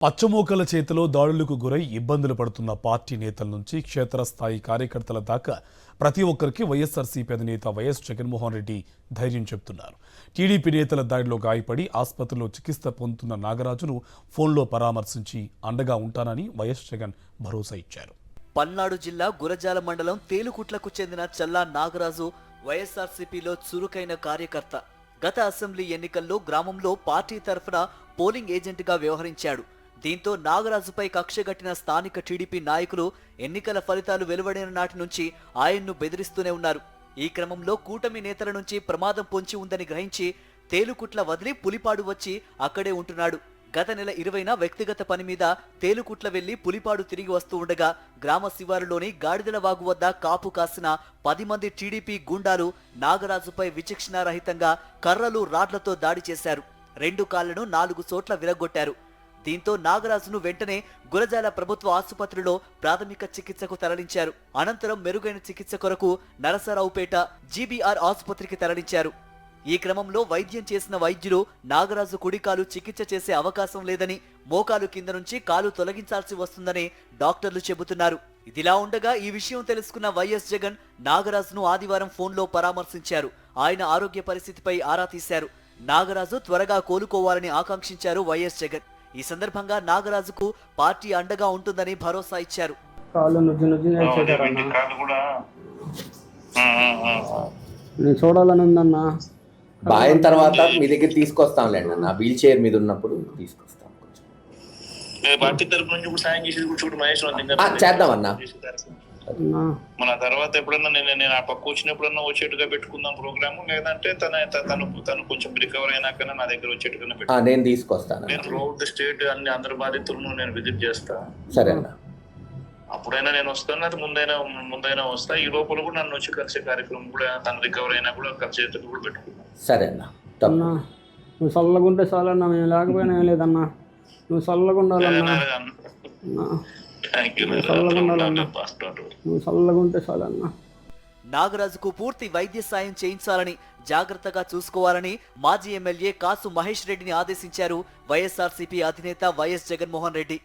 పచ్చమోకల చేతిలో దాడులకు గురై ఇబ్బందులు పడుతున్న పార్టీ నేతల నుంచి క్షేత్రస్థాయి కార్యకర్తల దాకా ప్రతి ఒక్కరికి వైఎస్ఆర్సీపీ అధినేత వైఎస్ జగన్మోహన్ రెడ్డి ధైర్యం చెబుతున్నారు. టీడీపీ నేతల దాడిలో గాయపడి ఆసుపత్రిలో చికిత్స పొందుతున్న నాగరాజును ఫోన్లో పరామర్శించి అండగా ఉంటానని వైఎస్ జగన్ భరోసా ఇచ్చారు. పల్నాడు జిల్లా గురజాల మండలం తేలుకుట్లకు చెందిన చల్లా నాగరాజు వైఎస్ఆర్సీపీలో చురుకైన కార్యకర్త. గత అసెంబ్లీ ఎన్నికల్లో గ్రామంలో పార్టీ తరఫున పోలింగ్ ఏజెంట్గా వ్యవహరించాడు. దీంతో నాగరాజుపై కక్షగట్టిన స్థానిక టీడీపీ నాయకులు ఎన్నికల ఫలితాలు వెలువడిన నాటి నుంచి ఆయన్ను బెదిరిస్తూనే ఉన్నారు. ఈ క్రమంలో కూటమి నేతల నుంచి ప్రమాదం పొంచి ఉందని గ్రహించి తేలుకుట్ల వదిలి పులిపాడు వచ్చి అక్కడే ఉంటున్నాడు. గత నెల 20న వ్యక్తిగత పని మీద తేలుకుట్ల వెళ్లి పులిపాడు తిరిగి వస్తూ ఉండగా గ్రామ శివారులోని గాడిదల వాగు వద్ద కాపు కాసిన 10 మంది టీడీపీ గూండాలు నాగరాజుపై విచక్షణారహితంగా కర్రలు రాడ్లతో దాడి చేశారు. 2 కాళ్లను 4 చోట్ల విరగొట్టారు. దీంతో నాగరాజును వెంటనే గురజాల ప్రభుత్వ ఆసుపత్రిలో ప్రాథమిక చికిత్సకు తరలించారు. అనంతరం మెరుగైన చికిత్స కొరకు నరసరావుపేట జీబీఆర్ ఆసుపత్రికి తరలించారు. ఈ క్రమంలో వైద్యం చేసిన వైద్యులు నాగరాజు కుడికాలు చికిత్స చేసే అవకాశం లేదని, మోకాలు కింద నుంచి కాలు తొలగించాల్సి వస్తుందని డాక్టర్లు చెబుతున్నారు. ఇదిలా ఉండగా ఈ విషయం తెలుసుకున్న వైఎస్ జగన్ నాగరాజును ఆదివారం ఫోన్లో పరామర్శించారు. ఆయన ఆరోగ్య పరిస్థితిపై ఆరా తీశారు. నాగరాజు త్వరగా కోలుకోవాలని ఆకాంక్షించారు వైఎస్ జగన్. ఈ సందర్భంగా నాగరాజుకు పార్టీ అండగా ఉంటుందని భరోసా ఇచ్చారు. చూడాలని ఉందన్నా. బాయిన తర్వాత మీ దగ్గర తీసుకొస్తాంలేండి అన్న, వీల్ చైర్ మీద ఉన్నప్పుడు తీసుకొస్తాం. చేద్దాం అన్న. మన తర్వాత ఎప్పుడన్నా నేను ఆ పక్క వచ్చినప్పుడన్నా వచ్చేట్టుగా పెట్టుకుందాం ప్రోగ్రామ్, లేదంటే తను కొంచెం రికవర్ అయినాక నా దగ్గర వచ్చేట్టుగా నేను తీసుకొస్తాను. నేను త్రూఅవుట్ ద స్టేట్ అన్ని అందరి బాధితులను నేను విజిట్ చేస్తా. సరే అన్న. అప్పుడైనా నేను వస్తాను, అది ముందైనా వస్తా. ఈ లోపల కూడా నన్ను వచ్చి కలిసే కార్యక్రమం కూడా తను రికవర్ అయినా కూడా కలిసేట్టుగా కూడా పెట్టుకుంటాను. సరే అన్న. నువ్వు చల్లగుంటే చాలన్నా, మేము లేకపోయినా ఏం లేదన్నా. నువ్వు చల్లగా ఉండాలన్నా. నాగరాజుకు పూర్తి వైద్య సాయం చేయించాలని, జాగ్రత్తగా చూసుకోవాలని మాజీ ఎమ్మెల్యే కాసు మహేష్ రెడ్డిని ఆదేశించారు వైఎస్ఆర్సీపీ అధినేత వైఎస్ జగన్మోహన్ రెడ్డి.